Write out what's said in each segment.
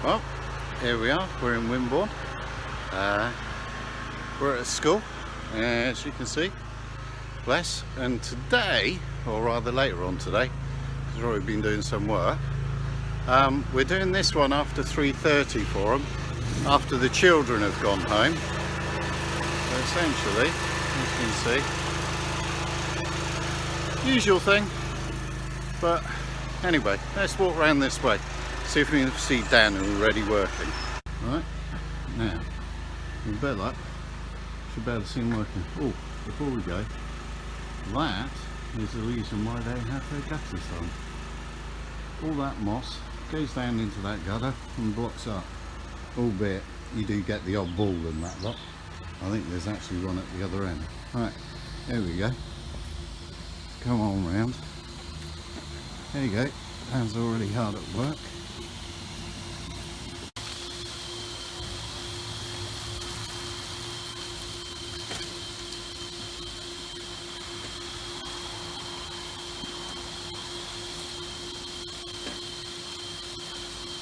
Well, here we are, we're in Wimborne. We're at a school, as you can see. Bless. And today, or rather later on today, because we've already been doing some work, we're doing this one after 3:30 for them, after the children have gone home. So essentially, as you can see, usual thing. But anyway, let's walk around this way, see if we can see Dan already working. Right, now, with better luck, should be able to see him working. Oh, before we go, that is the reason why they have their gutters done. All that moss goes down into that gutter and blocks up. Albeit you do get the odd ball in that lot. I think there's actually one at the other end. Right, there we go. Come on round. There you go. Dan's already hard at work.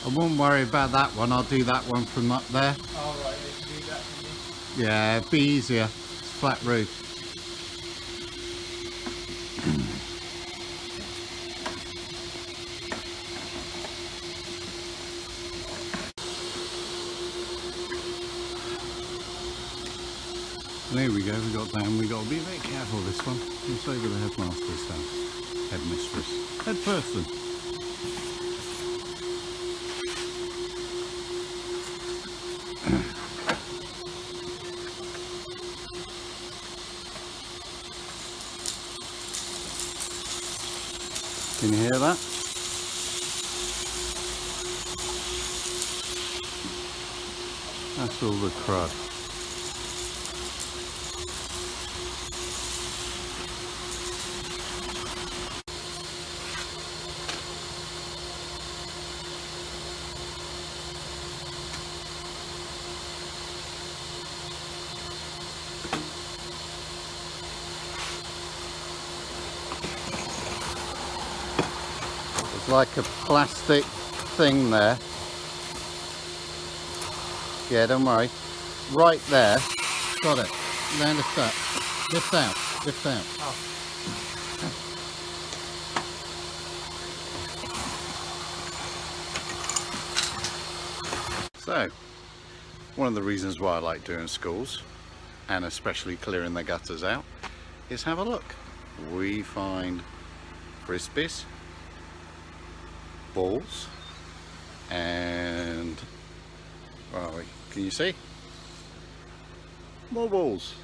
I won't worry about that one, I'll do that one from up there. Oh right, you can do that for me. Yeah, it'd be easier. It's flat roof. There we go, we got down. We got to be a bit careful this one. It's over the headmaster's house. Headmistress. Head person. Can you hear that? That's all the crud. Like a plastic thing there. Yeah, don't worry. Right there. Got it. Now lift up. Lift out. Lift out. Oh. So, one of the reasons why I like doing schools, and especially clearing the gutters out, is have a look. We find frisbees, balls, and where are we? Can you see? More balls.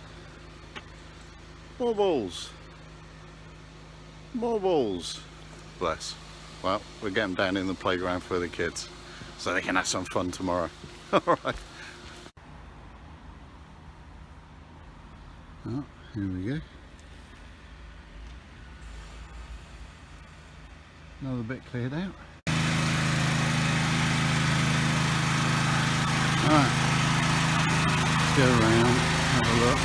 More balls. More balls. Bless. Well, we're getting down in the playground for the kids so they can have some fun tomorrow. Alright. Oh, here we go. Another bit cleared out. Alright, let's go around, have a look.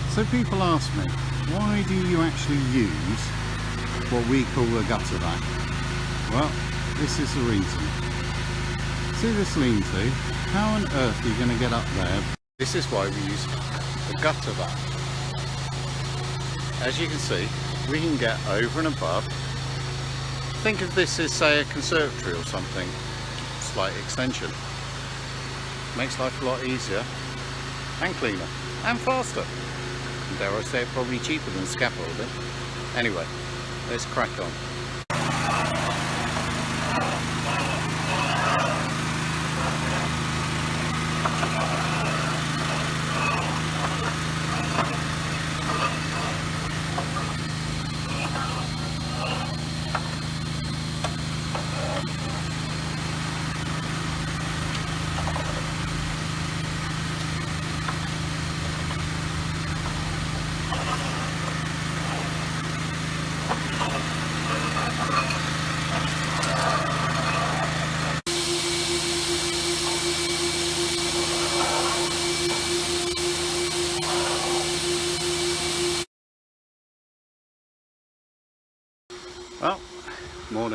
So people ask me, why do you actually use what we call a gutter vac? Well, this is the reason. See this lean-to? How on earth are you going to get up there? This is why we use a gutter vac. As you can see, we can get over and above. Think of this as, say, a conservatory or something. Slight extension. Makes life a lot easier and cleaner and faster. And dare I say, probably cheaper than scaffolding. Anyway, let's crack on.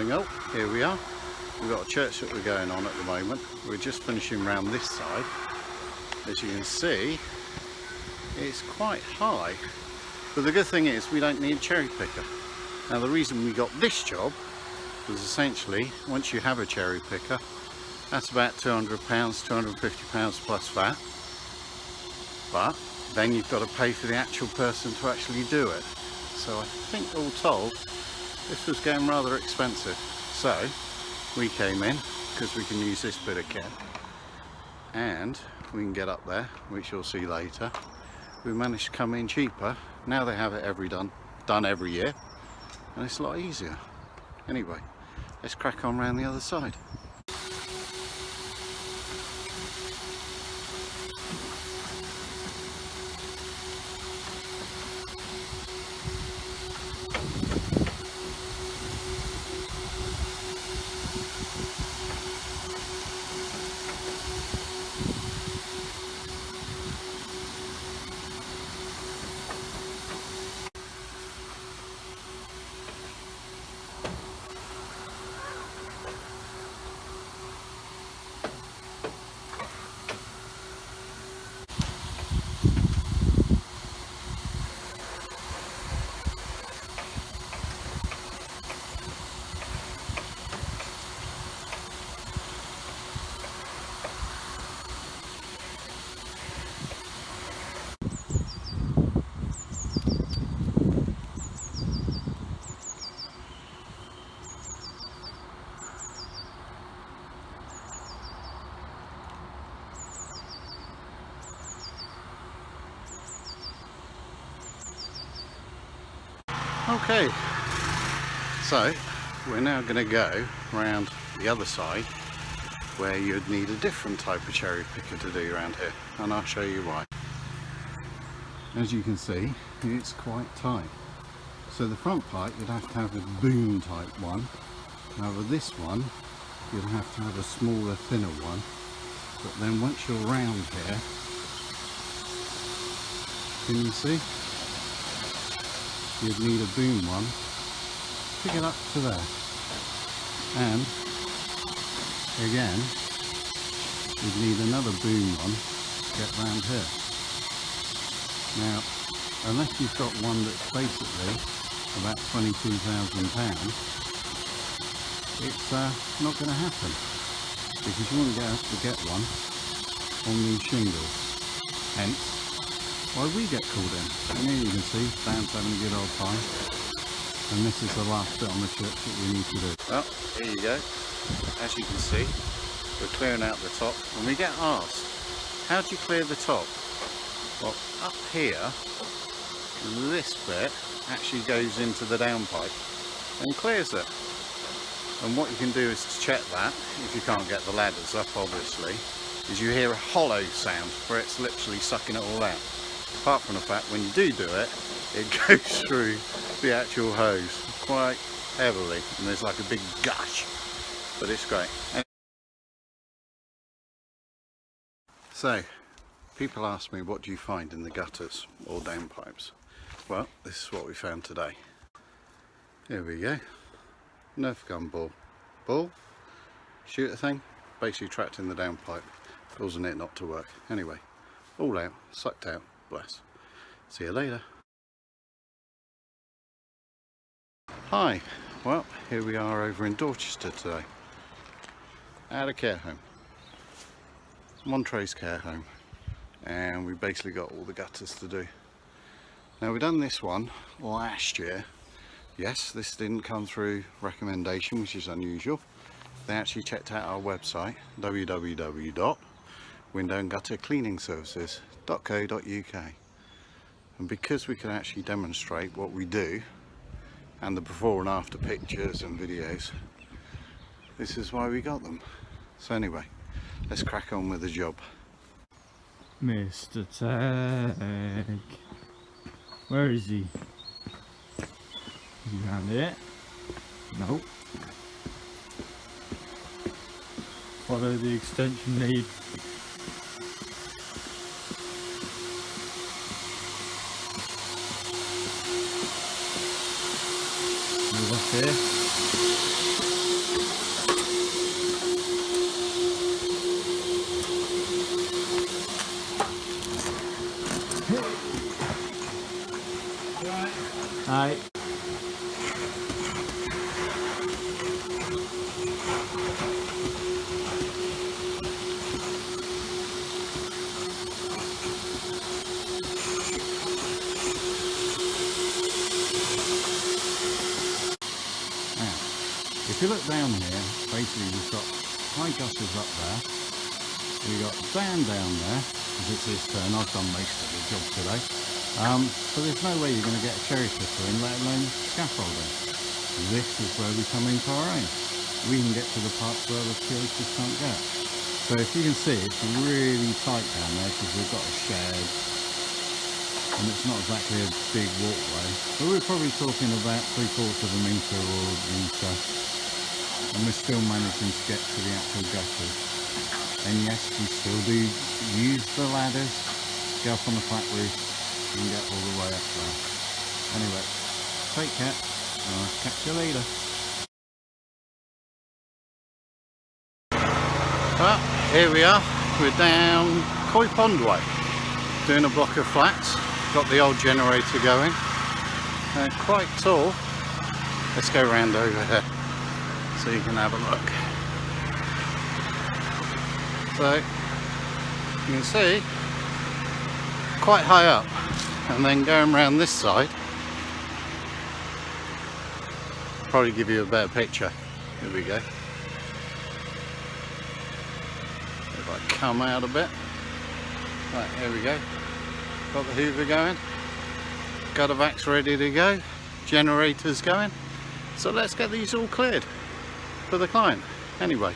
morning all, here we are. We've got a church that we're going on at the moment. We're just finishing round this side. As you can see, it's quite high, but the good thing is we don't need a cherry picker. Now the reason we got this job was essentially, once you have a cherry picker, that's about £200, £250 plus VAT, but then you've got to pay for the actual person to actually do it. So I think all told, this was getting rather expensive. So we came in, because we can use this bit of kit, and we can get up there, which you'll see later. We managed to come in cheaper. Now they have it done every year, and it's a lot easier. Anyway, let's crack on round the other side. Okay, so we're now going to go round the other side where you'd need a different type of cherry picker to do around here, and I'll show you why. As you can see, it's quite tight. So the front part you'd have to have a boom type one. Now with this one you'd have to have a smaller, thinner one, but then once you're round here, can you see? You'd need a boom one, pick it up to there, and again you'd need another boom one to get round here. Now unless you've got one that's basically about £22,000, it's not going to happen, because you want to get one on these shingles, hence why we get called in. And here you can see Dan's having a good old time, and this is the last bit on the church that we need to do. Well, here you go. As you can see, we're clearing out the top, and we get asked, how do you clear the top? Well, up here, this bit actually goes into the downpipe and clears it. And what you can do is to check that, if you can't get the ladders up obviously, is you hear a hollow sound where it's literally sucking it all out. Apart from the fact when you do it, it goes through the actual hose quite heavily, and there's like a big gush, but it's great. So, people ask me, what do you find in the gutters or downpipes? Well, this is what we found today. Here we go. Nerf gun ball. Ball, shooter thing, basically trapped in the downpipe, causing it not to work. Anyway, all out, sucked out, bless. See you later. Hi, well, here we are over in Dorchester today, at a care home, Montrose care home, and we basically got all the gutters to do. Now we've done this one last year. Yes, this didn't come through recommendation, which is unusual. They actually checked out our website, www.windowandguttercleaningservices.co.uk, and because we can actually demonstrate what we do and the before and after pictures and videos, this is why we got them. So anyway, let's crack on with the job. Mr. Tag. Where is he? Is he around here? No. Follow the extension lead. Move up here. look down here, basically we've got high gutters up there, we've got down there, because it's this turn. I've done most of the job today. So there's no way you're going to get a cherry picker in, let alone scaffolding. This is where we come into our own. We can get to the parts where the POs just can't get. So if you can see, it's really tight down there because we've got a shed and it's not exactly a big walkway. But we're probably talking about 3/4 of a metre or a metre, and we're still managing to get to the actual gutters. And yes, we still do use the ladders, go up on the flat roof and get all the way up there. Anyway, take care and I'll catch you later. Well, here we are, we're down Koi Pond Way, doing a block of flats. Got the old generator going, quite tall. Let's go round over here so you can have a look. So you can see quite high up, and then going around this side, probably give you a better picture. Here we go. If I come out a bit, right, here we go. Got the hoover going, gutter vacs ready to go, generators going. So let's get these all cleared for the client. Anyway,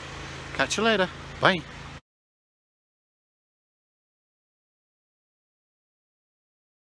catch you later. Bye.